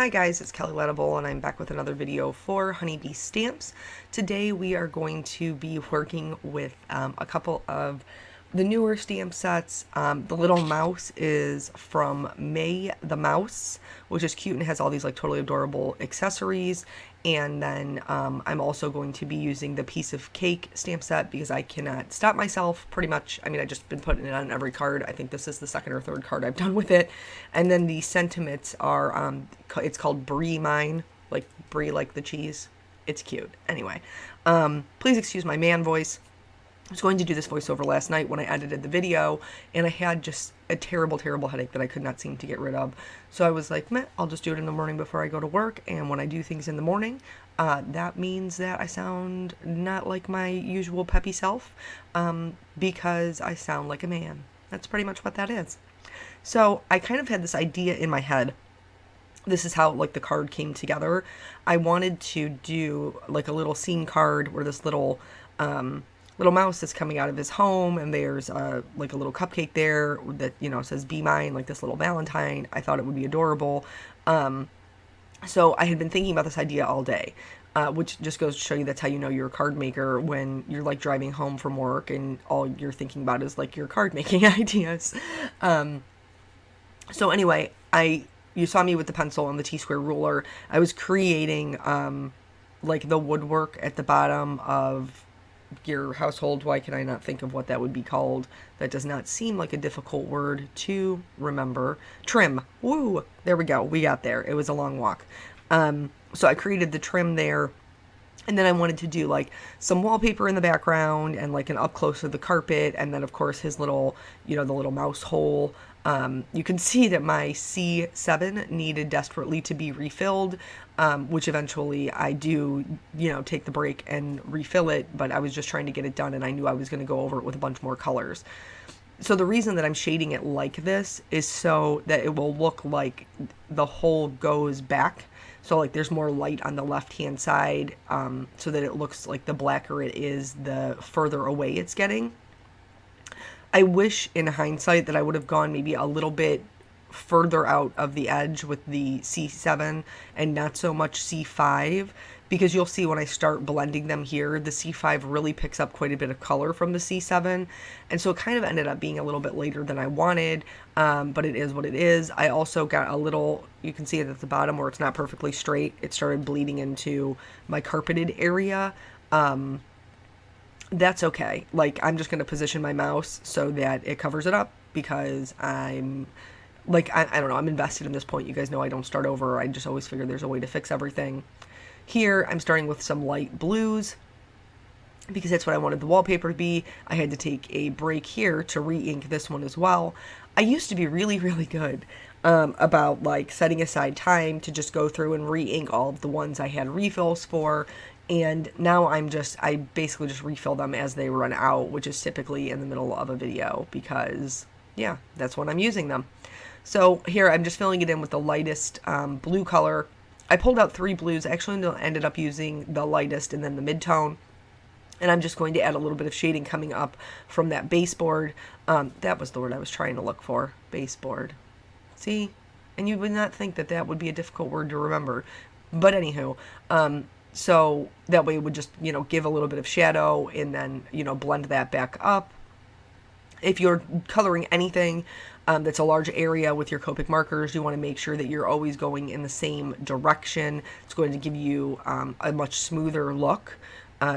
Hi guys, it's Kelly Letable and I'm back with another video for Honeybee Stamps. Today we are going to be working with a couple of the newer stamp sets. The little mouse is from May the Mouse, which is cute and has all these like totally adorable accessories. And then I'm also going to be using the Piece of Cake stamp set because I cannot stop myself, pretty much. I mean, I've just been putting it on every card. I think this is the second or third card I've done with it. And then the sentiments are, it's called Brie Mine, like Brie like the cheese. It's cute. Anyway, please excuse my man voice. I was going to do this voiceover last night when I edited the video, and I had just a terrible, terrible headache that I could not seem to get rid of. So I was like, meh, I'll just do it in the morning before I go to work, and when I do things in the morning, that means that I sound not like my usual peppy self, because I sound like a man. That's pretty much what that is. So I kind of had this idea in my head. This is how like the card came together. I wanted to do like a little scene card where this little mouse is coming out of his home, and there's like a little cupcake there that, you know, says "Be Mine," like this little valentine. I thought it would be adorable. So I had been thinking about this idea all day, which just goes to show you that's how you know you're a card maker, when you're like driving home from work and all you're thinking about is like your card making ideas. So anyway, you saw me with the pencil and the T-square ruler. I was creating like the woodwork at the bottom of your household. Why can I not think of what that would be called? That does not seem like a difficult word to remember. Trim. Woo! There we go. We got there. It was a long walk. So I created the trim there. And then I wanted to do like some wallpaper in the background and like an up close of the carpet. And then of course his little, you know, the little mouse hole. You can see that my C7 needed desperately to be refilled, which eventually I do, you know, take the break and refill it, but I was just trying to get it done, and I knew I was going to go over it with a bunch more colors. So the reason that I'm shading it like this is so that it will look like the hole goes back. So like there's more light on the left-hand side, so that it looks like the blacker it is, the further away it's getting. I wish in hindsight that I would have gone maybe a little bit further out of the edge with the C7 and not so much C5, because you'll see when I start blending them here, the C5 really picks up quite a bit of color from the C7, and so it kind of ended up being a little bit later than I wanted, but it is what it is. I also got a little, you can see it at the bottom where it's not perfectly straight, it started bleeding into my carpeted area. That's okay. Like, I'm just going to position my mouse so that it covers it up, because I'm, like, I don't know, I'm invested in this point. You guys know I don't start over. I just always figure there's a way to fix everything. Here, I'm starting with some light blues, because that's what I wanted the wallpaper to be. I had to take a break here to re-ink this one as well. I used to be really, really good about, like, setting aside time to just go through and re-ink all of the ones I had refills for. And now I basically just refill them as they run out, which is typically in the middle of a video, because, yeah, that's when I'm using them. So here I'm just filling it in with the lightest blue color. I pulled out 3 blues. I actually ended up using the lightest and then the mid-tone. And I'm just going to add a little bit of shading coming up from that baseboard. That was the word I was trying to look for, baseboard. See? And you would not think that that would be a difficult word to remember. But anywho, so that way it would just, you know, give a little bit of shadow and then, you know, blend that back up. If you're coloring anything that's a large area with your Copic markers, you want to make sure that you're always going in the same direction. It's going to give you a much smoother look.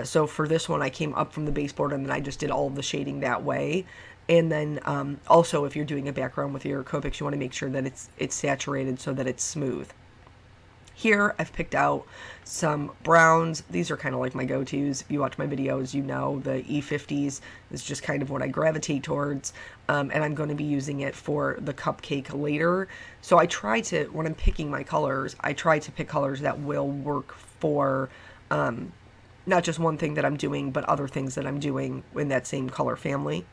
So for this one, I came up from the baseboard and then I just did all of the shading that way. And then also, if you're doing a background with your Copics, you want to make sure that it's saturated so that it's smooth. Here, I've picked out some browns. These are kind of like my go-tos. If you watch my videos, you know the E50s is just kind of what I gravitate towards. And I'm going to be using it for the cupcake later. So I try to, when I'm picking my colors, I try to pick colors that will work for not just one thing that I'm doing, but other things that I'm doing in that same color family.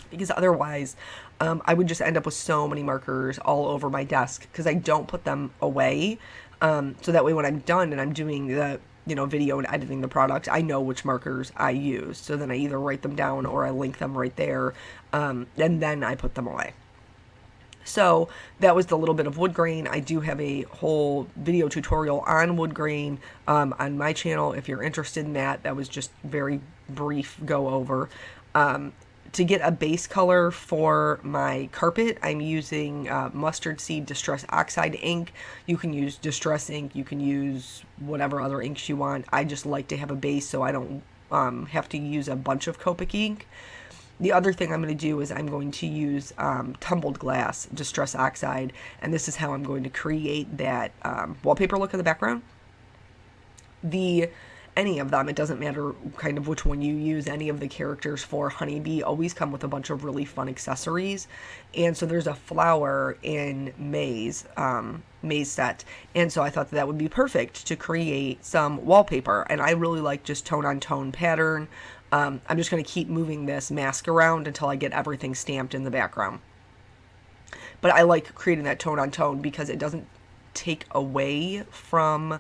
Because otherwise, I would just end up with so many markers all over my desk, because I don't put them away. So that way when I'm done and I'm doing the, you know, video and editing the product, I know which markers I use. So then I either write them down or I link them right there, and then I put them away. So that was the little bit of wood grain. I do have a whole video tutorial on wood grain on my channel if you're interested in that. That was just very brief go over. To get a base color for my carpet, I'm using mustard seed distress oxide ink. You can use distress ink. You can use whatever other inks you want. I just like to have a base so I don't have to use a bunch of Copic ink. The other thing I'm going to do is I'm going to use tumbled glass distress oxide, and this is how I'm going to create that wallpaper look in the background. Any of them, it doesn't matter kind of which one you use, any of the characters for Honeybee always come with a bunch of really fun accessories. And so there's a flower in May's set, and so I thought that would be perfect to create some wallpaper. And I really like just tone on tone pattern. I'm just going to keep moving this mask around until I get everything stamped in the background. But I like creating that tone on tone because it doesn't take away from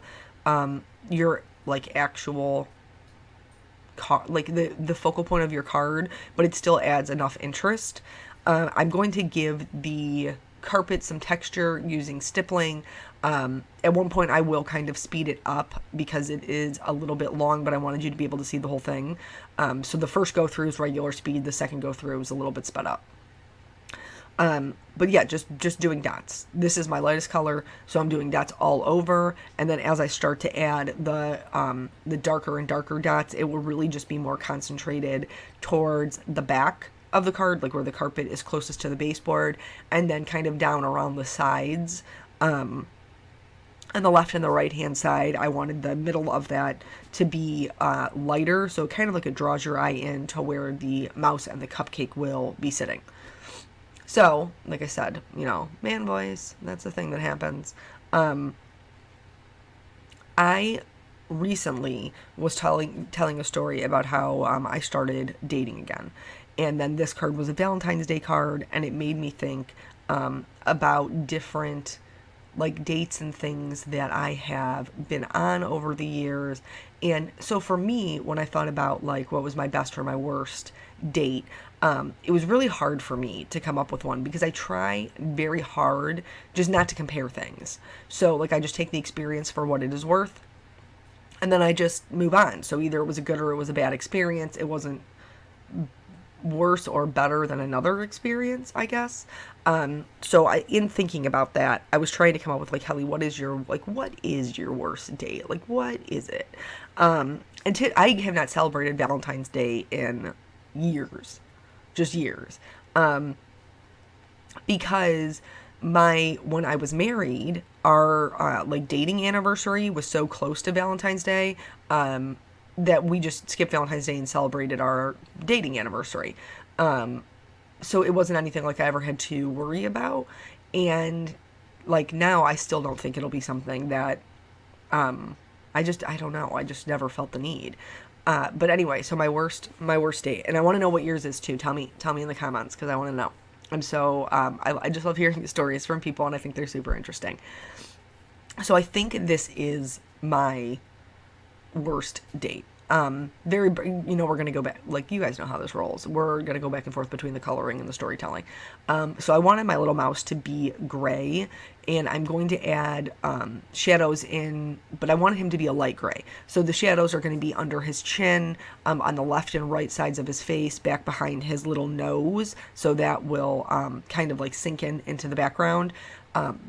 your like actual like the focal point of your card, but it still adds enough interest. I'm going to give the carpet some texture using stippling. At one point I will kind of speed it up because it is a little bit long, but I wanted you to be able to see the whole thing. So the first go through is regular speed, the second go through is a little bit sped up. But yeah, just doing dots. This is my lightest color, so I'm doing dots all over. And then as I start to add the darker and darker dots, it will really just be more concentrated towards the back of the card, like where the carpet is closest to the baseboard, and then kind of down around the sides. On the left and the right hand side, I wanted the middle of that to be lighter, so kind of like it draws your eye in to where the mouse and the cupcake will be sitting. So, like I said, you know, man voice, that's the thing that happens. I recently was telling a story about how I started dating again. And then this card was a Valentine's Day card, and it made me think about different like dates and things that I have been on over the years. And so for me, when I thought about like what was my best or my worst date, it was really hard for me to come up with one because I try very hard just not to compare things. So like I just take the experience for what it is worth, and then I just move on. So either it was a good or it was a bad experience. It wasn't worse or better than another experience, I guess. So in thinking about that, I was trying to come up with like, Helly, what is your worst date? Like, what is it? I have not celebrated Valentine's Day in years, just years. Because when I was married, our like dating anniversary was so close to Valentine's Day, that we just skipped Valentine's Day and celebrated our dating anniversary. So it wasn't anything like I ever had to worry about. And like now I still don't think it'll be something that, I don't know. I just never felt the need. But anyway, so my worst date, and I want to know what yours is too. Tell me in the comments, cause I want to know. And so, I just love hearing stories from people, and I think they're super interesting. So I think this is my worst date. We're going to go back, like, you guys know how this rolls. We're going to go back and forth between the coloring and the storytelling. So I wanted my little mouse to be gray, and I'm going to add shadows in, but I wanted him to be a light gray. So the shadows are going to be under his chin, on the left and right sides of his face, back behind his little nose, so that will kind of like sink into the background.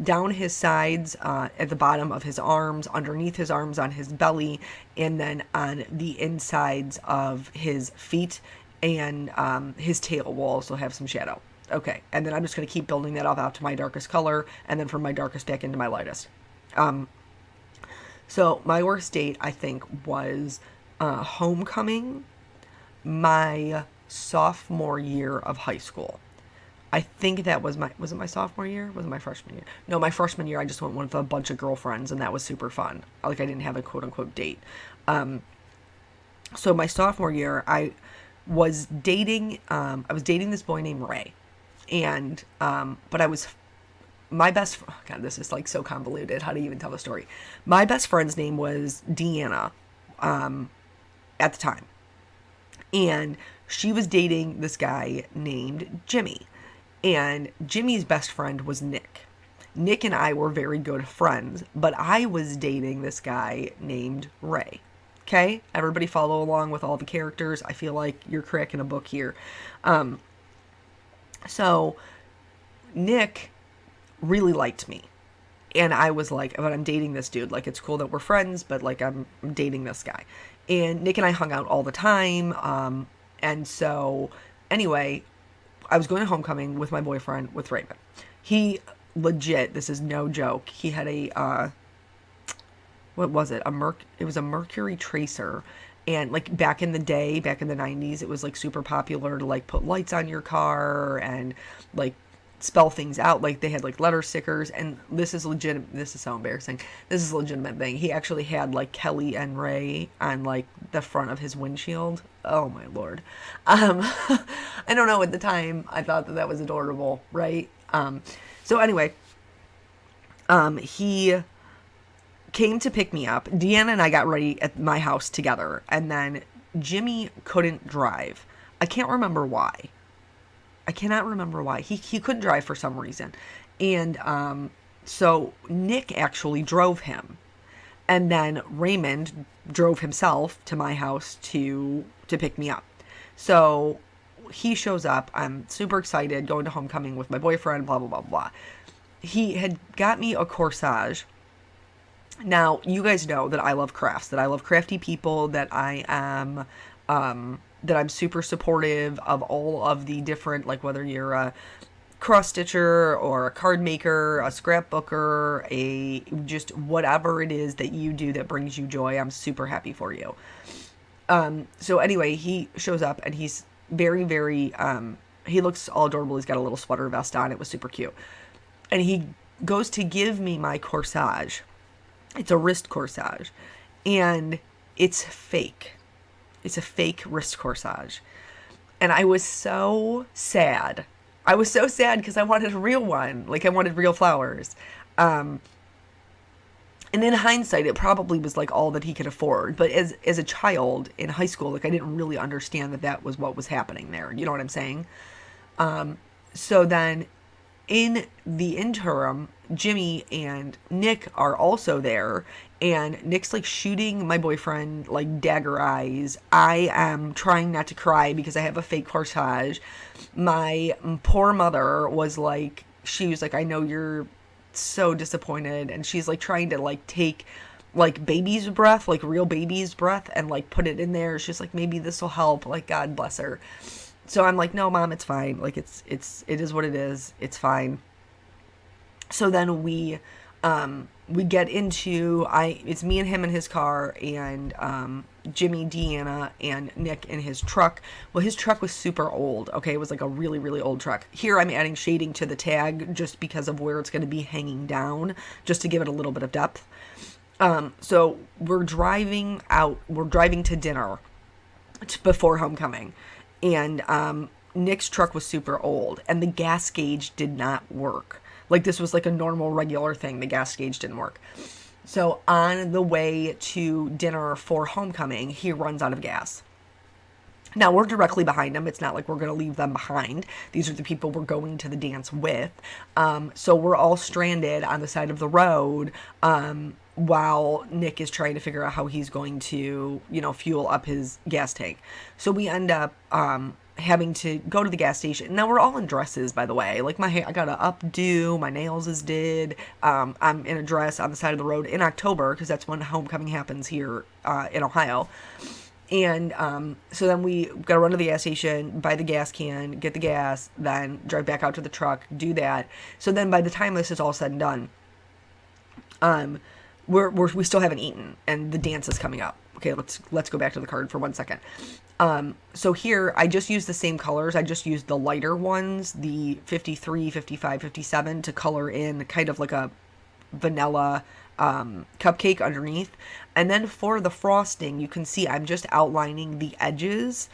Down his sides, at the bottom of his arms, underneath his arms, on his belly, and then on the insides of his feet, and his tail will also have some shadow. Okay, and then I'm just going to keep building that up out to my darkest color, and then from my darkest back into my lightest. So my worst date, I think, was homecoming, my sophomore year of high school. I think that was it my sophomore year? Was it my freshman year? No, my freshman year, I just went with a bunch of girlfriends, and that was super fun. Like, I didn't have a quote-unquote date. So my sophomore year, I was dating this boy named Ray. And, but my best, God, this is like so convoluted. How do you even tell the story? My best friend's name was Deanna, at the time. And she was dating this guy named Jimmy. And Jimmy's best friend was Nick. Nick and I were very good friends, but I was dating this guy named Ray. Okay? Everybody follow along with all the characters. I feel like you're cracking a book here. So Nick really liked me. And I was like, but I'm dating this dude. Like, it's cool that we're friends, but like, I'm dating this guy. And Nick and I hung out all the time. And so, anyway, I was going to homecoming with my boyfriend, with Raymond. He legit, this is no joke. He had a, what was it? It was a Mercury Tracer. And like back in the day, back in the 90s, it was like super popular to like put lights on your car and like spell things out. Like they had like letter stickers, and this is legitimate. This is so embarrassing. This is a legitimate thing. He actually had like Kelly and Ray on like the front of his windshield. Oh my Lord. I don't know, at the time I thought that was adorable, right? So anyway, he came to pick me up. Deanna and I got ready at my house together, and then Jimmy couldn't drive. I can't remember why. I cannot remember why. He couldn't drive for some reason. And so Nick actually drove him. And then Raymond drove himself to my house to pick me up. So he shows up. I'm super excited, going to homecoming with my boyfriend, blah, blah, blah, blah. He had got me a corsage. Now, you guys know that I love crafts, that I love crafty people, that I am... that I'm super supportive of all of the different, like whether you're a cross stitcher or a card maker, a scrapbooker, just whatever it is that you do that brings you joy, I'm super happy for you. So anyway, he shows up and he's very, very, he looks all adorable. He's got a little sweater vest on. It was super cute. And he goes to give me my corsage. It's a wrist corsage. And it's fake. It's a fake wrist corsage. And I was so sad. I was so sad because I wanted a real one. Like, I wanted real flowers. And in hindsight, it probably was like all that he could afford. But as a child in high school, like, I didn't really understand that was what was happening there. You know what I'm saying? So then in the interim, Jimmy and Nick are also there, and Nick's like shooting my boyfriend like dagger eyes. I am trying not to cry because I have a fake corsage. My poor mother was like, she was like, I know you're so disappointed, and she's like trying to like take like baby's breath, like real baby's breath, and like put it in there. She's like, maybe this will help, like, God bless her. So I'm like, no, Mom, it's fine. Like, it is what it is. It's fine. So then we get into, it's me and him in his car, and Jimmy, Deanna, and Nick in his truck. Well, his truck was super old, okay? It was like a really, really old truck. Here I'm adding shading to the tag just because of where it's going to be hanging down, just to give it a little bit of depth. So we're driving to dinner before homecoming. And Nick's truck was super old, and the gas gauge did not work. Like, this was like a normal, regular thing. The gas gauge didn't work. So on the way to dinner for homecoming, he runs out of gas. Now, we're directly behind him. It's not like we're going to leave them behind. These are the people we're going to the dance with. So we're all stranded on the side of the road while Nick is trying to figure out how he's going to, fuel up his gas tank. So we end up having to go to the gas station. Now, we're all in dresses, by the way. Like, my hair, I got a updo, my nails is did. I'm in a dress on the side of the road in October, because that's when homecoming happens here in Ohio. And so then we got to run to the gas station, buy the gas can, get the gas, then drive back out to the truck, do that. So then by the time this is all said and done, we still haven't eaten, and the dance is coming up. Okay, let's go back to the card for 1 second. So here, I just used the same colors. I just used the lighter ones, the 53, 55, 57, to color in kind of like a vanilla cupcake underneath. And then for the frosting, you can see I'm just outlining the edges.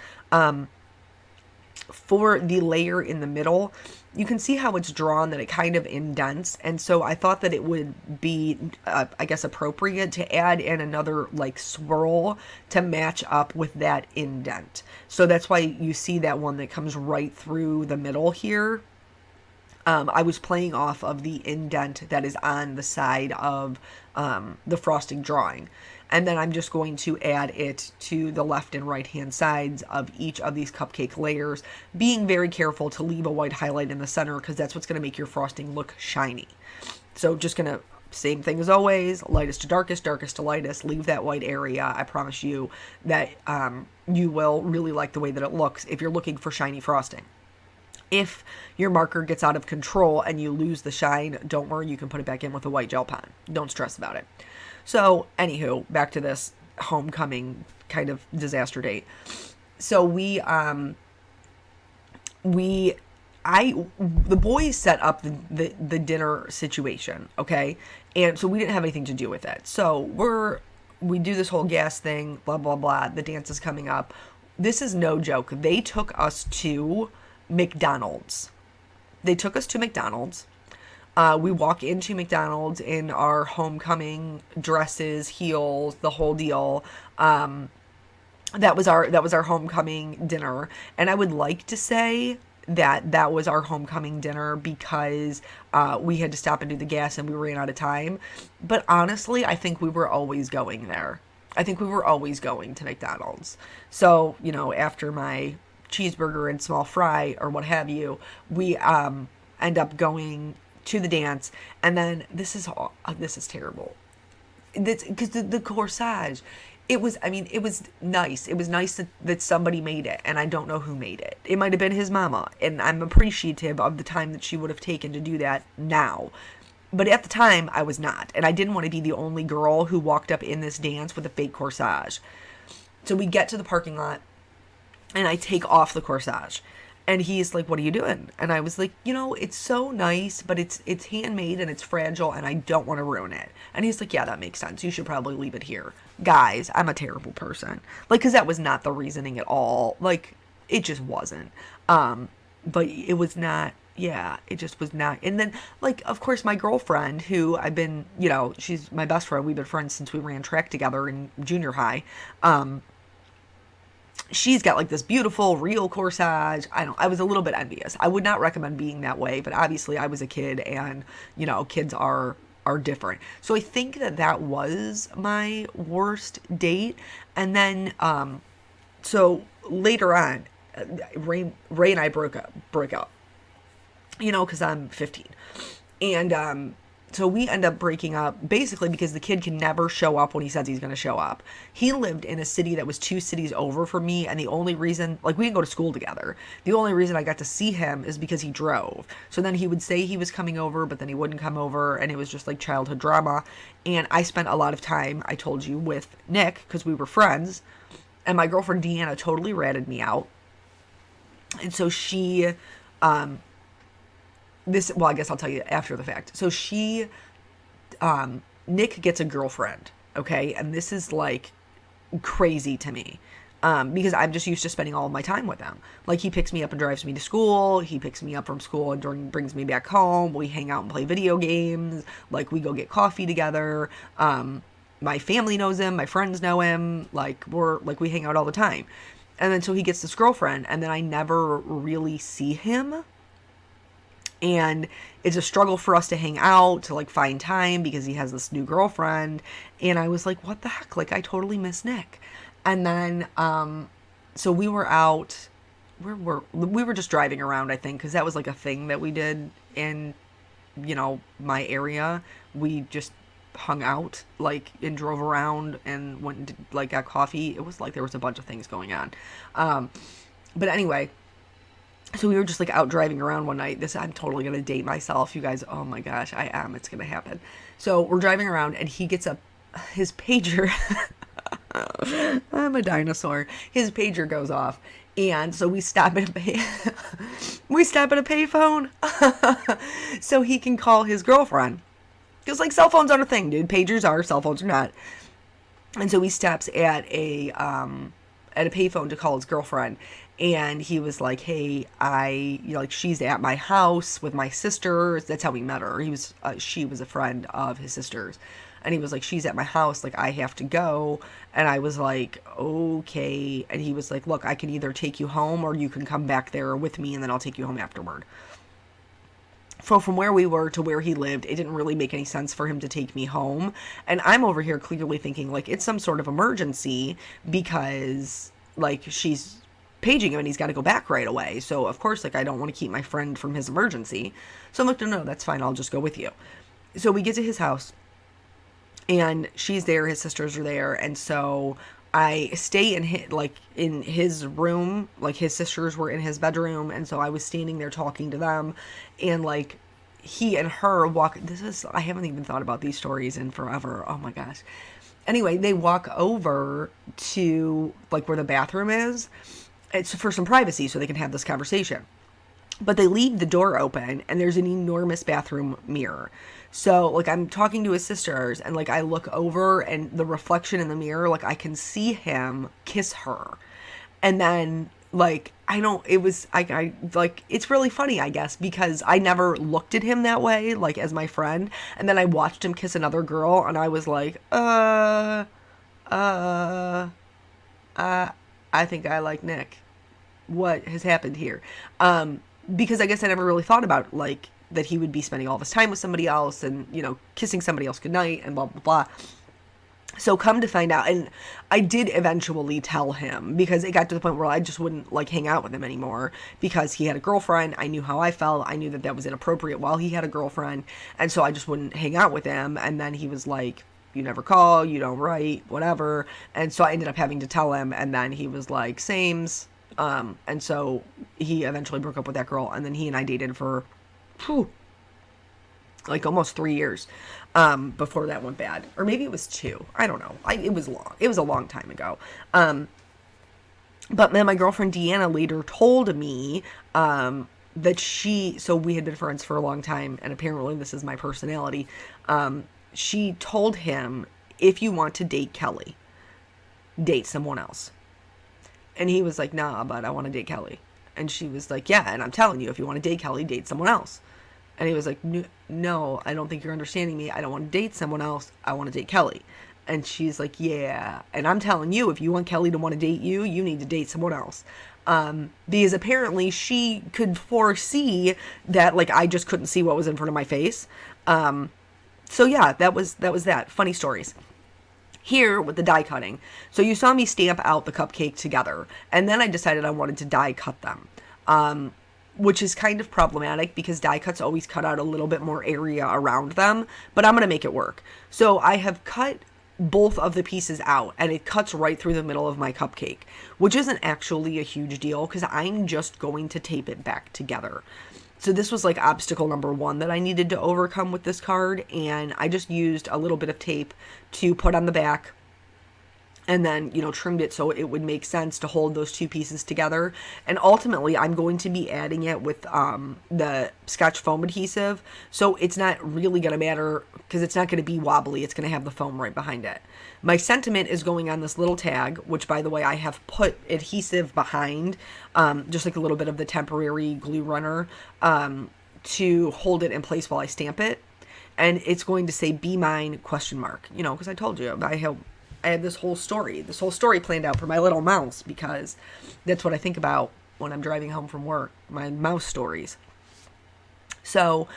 For the layer in the middle, you can see how it's drawn, that it kind of indents. And so I thought that it would be, I guess, appropriate to add in another like swirl to match up with that indent. So that's why you see that one that comes right through the middle here. I was playing off of the indent that is on the side of the frosting drawing. And then I'm just going to add it to the left and right hand sides of each of these cupcake layers, being very careful to leave a white highlight in the center because that's what's going to make your frosting look shiny. So just going to, same thing as always, lightest to darkest, darkest to lightest, leave that white area. I promise you that you will really like the way that it looks if you're looking for shiny frosting. If your marker gets out of control and you lose the shine, don't worry, you can put it back in with a white gel pen. Don't stress about it. So, anywho, back to this homecoming kind of disaster date. So the boys set up the dinner situation, okay? And so we didn't have anything to do with it. So we do this whole gas thing, blah, blah, blah. The dance is coming up. This is no joke. They took us to McDonald's. We walk into McDonald's in our homecoming dresses, heels, the whole deal. That was our homecoming dinner. And I would like to say that was our homecoming dinner because we had to stop and do the gas and we ran out of time. But honestly, I think we were always going there. I think we were always going to McDonald's. So, after my cheeseburger and small fry or what have you, we end up going to the dance. And then this is terrible. Because the corsage, it was nice. It was nice that somebody made it, and I don't know who made it. It might have been his mama, and I'm appreciative of the time that she would have taken to do that now. But at the time, I was not, and I didn't want to be the only girl who walked up in this dance with a fake corsage. So we get to the parking lot, and I take off the corsage. And he's like, "What are you doing?" And I was like, "It's so nice, but it's handmade and it's fragile and I don't want to ruin it." And he's like, "Yeah, that makes sense. You should probably leave it here." Guys, I'm a terrible person. Because that was not the reasoning at all. It just wasn't. But it was not, it just was not. And then, of course, my girlfriend, who I've been, she's my best friend. We've been friends since we ran track together in junior high. She's got this beautiful real corsage. I was a little bit envious. I would not recommend being that way, but obviously I was a kid and, kids are different. So I think that was my worst date. And then, so later on, Ray and I broke up, cause I'm 15. And, so we end up breaking up basically because the kid can never show up when he says he's going to show up. He lived in a city that was 2 cities over from me. And the only reason, we didn't go to school together. The only reason I got to see him is because he drove. So then he would say he was coming over, but then he wouldn't come over. And it was just childhood drama. And I spent a lot of time, I told you, with Nick because we were friends. And my girlfriend Deanna totally ratted me out. And so she, I guess I'll tell you after the fact. So Nick gets a girlfriend, okay? And this is crazy to me. Because I'm just used to spending all of my time with him. He picks me up and drives me to school. He picks me up from school and brings me back home. We hang out and play video games. We go get coffee together. My family knows him. My friends know him. We hang out all the time. And then so he gets this girlfriend, and then I never really see him. And it's a struggle for us to hang out, to find time because he has this new girlfriend. And I was like, what the heck? I totally miss Nick. And then, so we were out, we were just driving around, I think, because that was a thing that we did in, my area. We just hung out, and drove around and went and got coffee. It was there was a bunch of things going on. But anyway, so we were just out driving around one night. I'm totally going to date myself. You guys, oh my gosh, I am. It's going to happen. So we're driving around and he gets his pager. I'm a dinosaur. His pager goes off. And so we stop at a payphone so he can call his girlfriend. Because cell phones aren't a thing, dude. Pagers are, cell phones are not. And so he stops at a payphone to call his girlfriend. And he was like, "Hey, she's at my house with my sisters." That's how we met her. She was a friend of his sister's. And he was like, "She's at my house. I have to go." And I was like, "Okay." And he was like, "Look, I can either take you home or you can come back there with me and then I'll take you home afterward." So from where we were to where he lived, it didn't really make any sense for him to take me home. And I'm over here clearly thinking, like, it's some sort of emergency because, like, she's paging him and he's got to go back right away. So, of course, like, I don't want to keep my friend from his emergency. So I'm like, no, that's fine. I'll just go with you. So we get to his house and she's there. His sisters are there. And so I stay in his room, like his sisters were in his bedroom, and so I was standing there talking to them, and like he and her walk. I haven't even thought about these stories in forever. Oh my gosh. Anyway, they walk over to like where the bathroom is. It's for some privacy so they can have this conversation. But they leave the door open and there's an enormous bathroom mirror. So, like, I'm talking to his sisters and, like, I look over and the reflection in the mirror, like, I can see him kiss her. And then, like, it's really funny, I guess, because I never looked at him that way, like, as my friend. And then I watched him kiss another girl and I was like, I think I like Nick. What has happened here? Because I guess I never really thought about, like, that he would be spending all of his time with somebody else and, you know, kissing somebody else goodnight and blah, blah, blah. So come to find out, and I did eventually tell him because it got to the point where I just wouldn't, like, hang out with him anymore because he had a girlfriend. I knew how I felt. I knew that that was inappropriate while he had a girlfriend, and so I just wouldn't hang out with him. And then he was like, you never call, you don't write, whatever. And so I ended up having to tell him, and then he was like, sames. And so he eventually broke up with that girl, and then he and I dated for, like almost 3 years, before that went bad. Or maybe it was 2. I don't know. It was long. It was a long time ago. But then my girlfriend Deanna later told me, so we had been friends for a long time, and apparently this is my personality. She told him, if you want to date Kelly, date someone else. And he was like, nah, but I want to date Kelly. And she was like, yeah, and I'm telling you, if you want to date Kelly, date someone else. And he was like, no, I don't think you're understanding me. I don't want to date someone else. I want to date Kelly. And she's like, yeah. And I'm telling you, if you want Kelly to want to date you, you need to date someone else. Because apparently she could foresee that, like, I just couldn't see what was in front of my face. So yeah, that was that. Funny stories. Here with the die cutting. So you saw me stamp out the cupcake together, and then I decided I wanted to die cut them. Which is kind of problematic because die cuts always cut out a little bit more area around them, but I'm going to make it work. So I have cut both of the pieces out, and it cuts right through the middle of my cupcake, which isn't actually a huge deal because I'm just going to tape it back together. So this was like obstacle number 1 that I needed to overcome with this card, and I just used a little bit of tape to put on the back and then, you know, trimmed it so it would make sense to hold those 2 pieces together. And ultimately, I'm going to be adding it with the Scotch foam adhesive, so it's not really going to matter because it's not going to be wobbly. It's going to have the foam right behind it. My sentiment is going on this little tag, which, by the way, I have put adhesive behind, just like a little bit of the temporary glue runner, to hold it in place while I stamp it. And it's going to say, be mine, ? You know, because I told you, I had this whole story planned out for my little mouse, because that's what I think about when I'm driving home from work, my mouse stories. So,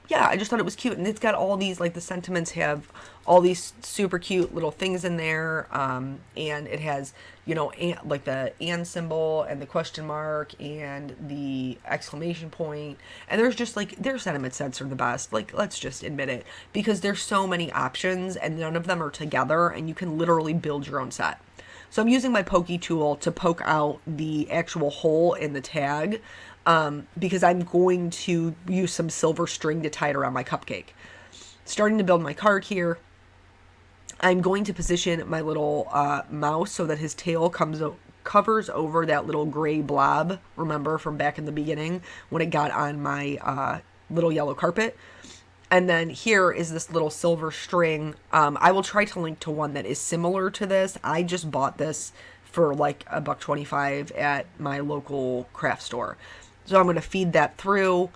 yeah, I just thought it was cute. And it's got all these, like, the sentiments have all these super cute little things in there. And it has, you know, like the and symbol and the question mark and the exclamation point. And there's just, like, their sentiment sets are the best. Like, let's just admit it. Because there's so many options and none of them are together, and you can literally build your own set. So I'm using my pokey tool to poke out the actual hole in the tag, because I'm going to use some silver string to tie it around my cupcake. Starting to build my card here. I'm going to position my little mouse so that his tail covers over that little gray blob, remember, from back in the beginning when it got on my little yellow carpet. And then here is this little silver string. I will try to link to one that is similar to this. I just bought this for like $1.25 at my local craft store. So I'm going to feed that through,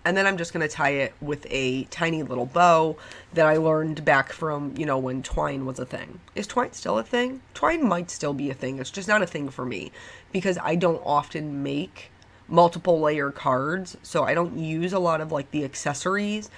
and then I'm just going to tie it with a tiny little bow that I learned back from, you know, when twine was a thing. Is twine still a thing? Twine might still be a thing. It's just not a thing for me because I don't often make multiple layer cards, so I don't use a lot of like the accessories.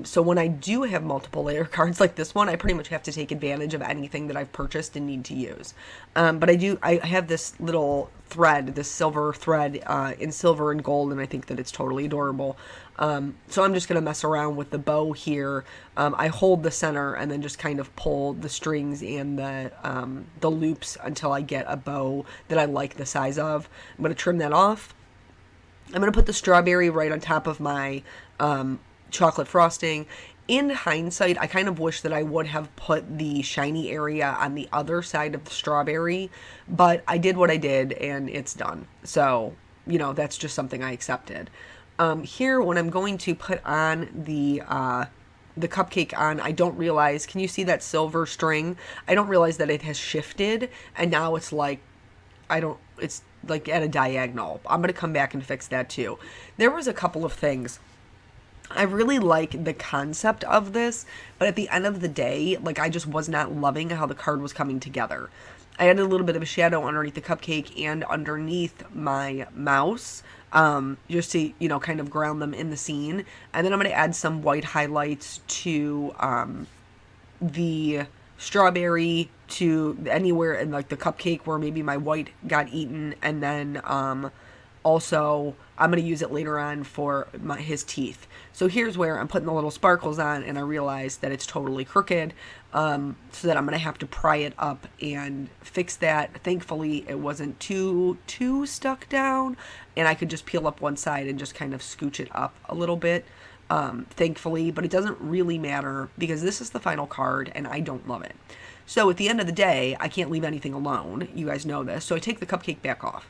So when I do have multiple layer cards like this one, I pretty much have to take advantage of anything that I've purchased and need to use. But I have this little thread, this silver thread in silver and gold, and I think that it's totally adorable. So I'm just going to mess around with the bow here. I hold the center and then just kind of pull the strings and the loops until I get a bow that I like the size of. I'm going to trim that off. I'm going to put the strawberry right on top of my chocolate frosting. In hindsight, I kind of wish that I would have put the shiny area on the other side of the strawberry, but I did what I did and it's done. So, you know, that's just something I accepted. Here, when I'm going to put on the cupcake on, I don't realize, can you see that silver string? I don't realize that it has shifted and now it's like, it's like at a diagonal. I'm going to come back and fix that too. There was a couple of things. I really like the concept of this, but at the end of the day, like, I just was not loving how the card was coming together. I added a little bit of a shadow underneath the cupcake and underneath my mouse, just to, you know, kind of ground them in the scene. And then I'm going to add some white highlights to the strawberry, to anywhere in like the cupcake where maybe my white got eaten, and then also I'm going to use it later on for his teeth. So here's where I'm putting the little sparkles on, and I realize that it's totally crooked, so that I'm going to have to pry it up and fix that. Thankfully, it wasn't too stuck down, and I could just peel up one side and just kind of scooch it up a little bit, thankfully. But it doesn't really matter because this is the final card, and I don't love it. So at the end of the day, I can't leave anything alone. You guys know this. So I take the cupcake back off.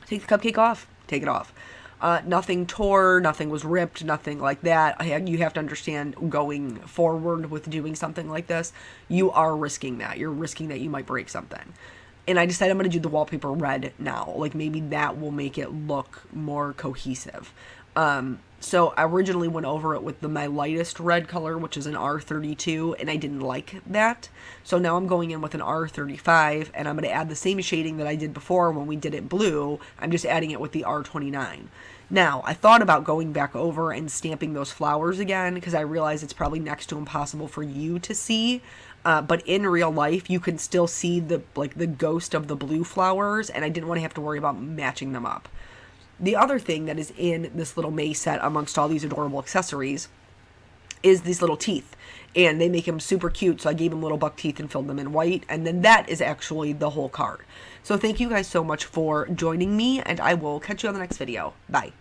Take the cupcake off. Take it off. Nothing tore, nothing was ripped, nothing like that. You have to understand, going forward with doing something like this, you are risking that. You're risking that you might break something. And I decided I'm going to do the wallpaper red now. Like, maybe that will make it look more cohesive. So I originally went over it with my lightest red color, which is an R32, and I didn't like that. So now I'm going in with an R35, and I'm going to add the same shading that I did before when we did it blue. I'm just adding it with the R29. Now, I thought about going back over and stamping those flowers again, because I realize it's probably next to impossible for you to see. But in real life, you can still see the ghost of the blue flowers, and I didn't want to have to worry about matching them up. The other thing that is in this little maze set amongst all these adorable accessories is these little teeth. And they make them super cute, so I gave them little buck teeth and filled them in white. And then that is actually the whole card. So thank you guys so much for joining me, and I will catch you on the next video. Bye.